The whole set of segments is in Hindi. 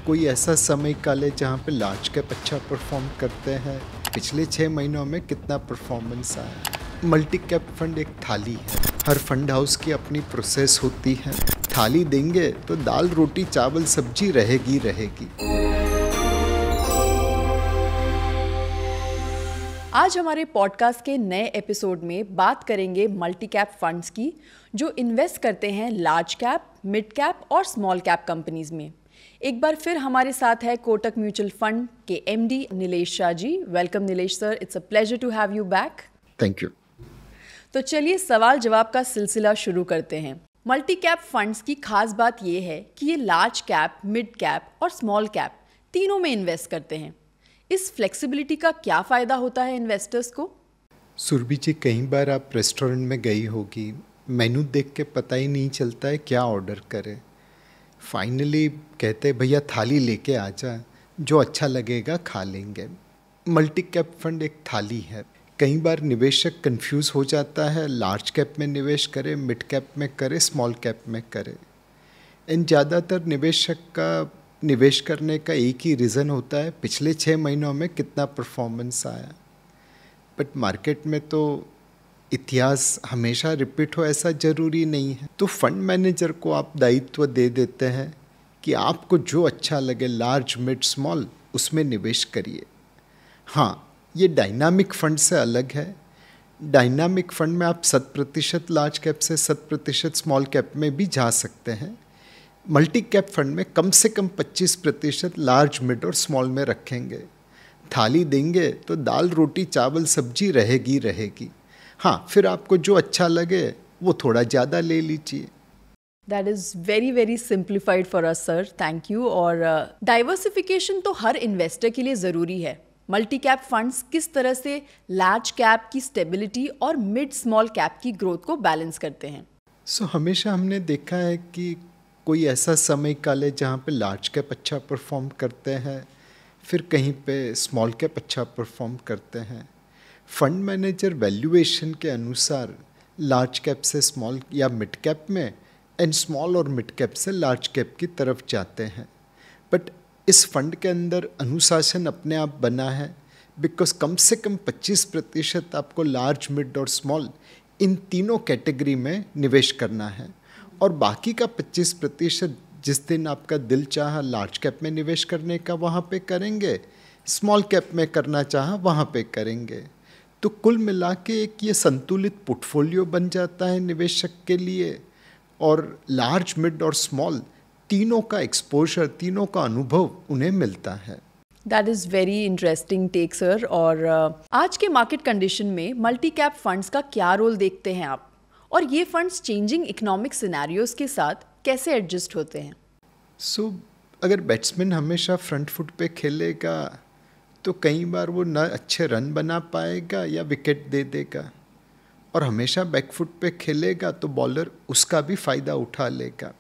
कोई ऐसा समय काल है जहाँ पे लार्ज कैप अच्छा परफॉर्म करते हैं। पिछले 6 महीनों में कितना परफॉर्मेंस आया। मल्टी कैप फंड एक थाली है, हर फंड हाउस की अपनी प्रोसेस होती है। थाली देंगे तो दाल रोटी चावल सब्जी रहेगी। आज हमारे पॉडकास्ट के नए एपिसोड में बात करेंगे मल्टी कैप फंड्स की, जो इन्वेस्ट करते हैं लार्ज कैप, मिड कैप और स्मॉल कैप कंपनीज में। एक बार फिर हमारे साथ है कोटक म्यूचुअल फंड के MD Nilesh Shah ji. Welcome Nilesh sir, it's a pleasure to have you back. Thank you. तो चलिए सवाल जवाब का सिलसिला शुरू करते हैं। मल्टी कैप फंड्स की खास बात यह है कि ये लार्ज कैप, मिड कैप और स्मॉल कैप तीनों में इन्वेस्ट करते हैं। इस फ्लेक्सिबिलिटी का क्या फ़ायदा होता है इन्वेस्टर्स को? सुरभि जी, कई बार आप रेस्टोरेंट में गई होगी, मेनू देख के पता ही नहीं चलता है क्या ऑर्डर करें। फाइनली कहते भैया थाली लेके आ जा, जो अच्छा लगेगा खा लेंगे। मल्टी कैप फंड एक थाली है। कई बार निवेशक कंफ्यूज हो जाता है, लार्ज कैप में निवेश करे, मिड कैप में करे, स्मॉल कैप में करे। इन ज़्यादातर निवेशक का निवेश करने का एक ही रीज़न होता है, पिछले 6 महीनों में कितना परफॉर्मेंस आया। बट मार्केट में तो इतिहास हमेशा रिपीट हो ऐसा ज़रूरी नहीं है। तो फंड मैनेजर को आप दायित्व दे देते हैं कि आपको जो अच्छा लगे, लार्ज मिड स्मॉल, उसमें निवेश करिए। हाँ, ये डायनामिक फंड से अलग है। डायनामिक फंड में आप 100% लार्ज कैप से 100% स्मॉल कैप में भी जा सकते हैं। मल्टी कैप फंड में कम से कम 25% लार्ज मिड और स्मॉल में रखेंगे। थाली देंगे तो दाल रोटी चावल सब्जी रहेगी। हाँ, फिर आपको जो अच्छा लगे वो थोड़ा ज़्यादा ले लीजिए। That is very simplified for us sir, thank you. और डाइवर्सिफिकेशन तो हर इन्वेस्टर के लिए ज़रूरी है। मल्टी कैप फंड्स किस तरह से लार्ज कैप की स्टेबिलिटी और मिड स्मॉल कैप की ग्रोथ को बैलेंस करते हैं? हमेशा हमने देखा है कि कोई ऐसा समय काल है जहाँ पे लार्ज कैप अच्छा परफॉर्म करते हैं, फिर कहीं पे स्मॉल कैप अच्छा परफॉर्म करते हैं। फंड मैनेजर वैल्यूएशन के अनुसार लार्ज कैप से स्मॉल या मिड कैप में एंड स्मॉल और मिड कैप से लार्ज कैप की तरफ जाते हैं। बट इस फंड के अंदर अनुशासन अपने आप बना है, बिकॉज कम से कम 25% आपको लार्ज मिड और स्मॉल इन तीनों कैटेगरी में निवेश करना है, और बाकी का 25% जिस दिन आपका दिल चाहा लार्ज कैप में निवेश करने का वहाँ पे करेंगे, स्मॉल कैप में करना चाहा वहाँ पे करेंगे। तो कुल मिला के एक ये संतुलित पोर्टफोलियो बन जाता है निवेशक के लिए, और लार्ज मिड और स्मॉल तीनों का एक्सपोजर, तीनों का अनुभव उन्हें मिलता है। That is very interesting take sir. और आज के मार्केट कंडीशन में मल्टी कैप फंड्स का क्या रोल देखते हैं आप, और ये फंड्स चेंजिंग इकोनॉमिक सिनेरियोज के साथ कैसे एडजस्ट होते हैं? अगर बैट्समैन हमेशा फ्रंट फुट पे खेलेगा तो कई बार वो न अच्छे रन बना पाएगा या विकेट दे देगा, और हमेशा बैक फुट पे खेलेगा तो बॉलर उसका भी फ़ायदा उठा लेगा।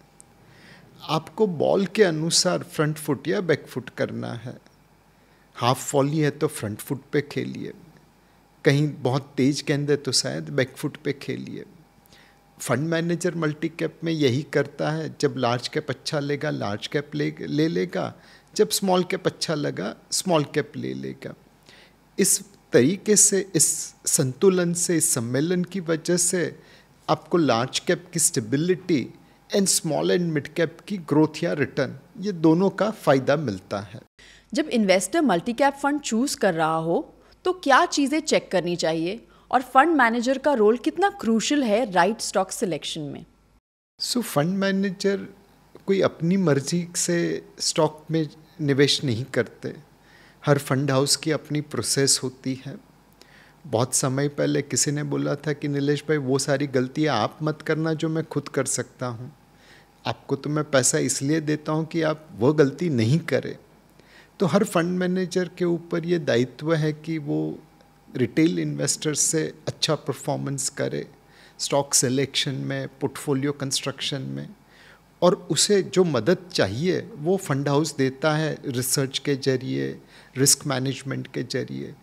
आपको बॉल के अनुसार फ्रंट फुट या बैक फुट करना है। हाफ वॉली है तो फ्रंट फुट पे खेलिए, कहीं बहुत तेज़ गेंद है तो शायद बैक फुट पे खेलिए। फंड मैनेजर मल्टी कैप में यही करता है, जब लार्ज कैप अच्छा लेगा लार्ज कैप ले लेगा, जब स्मॉल कैप अच्छा लगा स्मॉल कैप ले लेगा। इस तरीके से, इस संतुलन से, इस सम्मेलन की वजह से आपको लार्ज कैप की stability and small and mid cap की ग्रोथ या रिटर्न, ये दोनों का फ़ायदा मिलता है। जब investor multi cap fund choose कर रहा हो तो क्या चीज़ें चेक करनी चाहिए, और फंड मैनेजर का रोल कितना क्रूशियल है राइट स्टॉक सिलेक्शन में? फंड मैनेजर कोई अपनी मर्जी से स्टॉक में निवेश नहीं करते। हर फंड हाउस की अपनी प्रोसेस होती है। बहुत समय पहले किसी ने बोला था कि नीलेश भाई, वो सारी गलतियाँ आप मत करना जो मैं खुद कर सकता हूँ। आपको तो मैं पैसा इसलिए देता हूँ कि आप वो गलती नहीं करें। तो हर फंड मैनेजर के ऊपर ये दायित्व है कि वो रिटेल इन्वेस्टर्स से अच्छा परफॉर्मेंस करे स्टॉक सिलेक्शन में, पोर्टफोलियो कंस्ट्रक्शन में, और उसे जो मदद चाहिए वो फंड हाउस देता है रिसर्च के जरिए, रिस्क मैनेजमेंट के जरिए।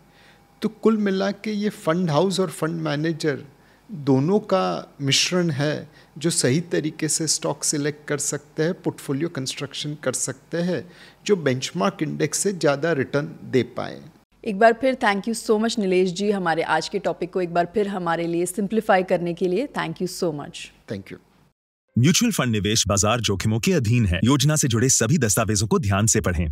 तो कुल मिला के ये फंड हाउस और फंड मैनेजर दोनों का मिश्रण है जो सही तरीके से स्टॉक सिलेक्ट कर सकते हैं, पोर्टफोलियो कंस्ट्रक्शन कर सकते हैं, जो बेंचमार्क इंडेक्स से ज़्यादा रिटर्न दे पाए। एक बार फिर thank you so much Nilesh ji, हमारे आज के टॉपिक को एक बार फिर हमारे लिए सिंप्लीफाई करने के लिए thank you so much. Thank you. Mutual fund निवेश बाजार जोखिमों के अधीन है। योजना से जुड़े सभी दस्तावेजों को ध्यान से पढ़ें।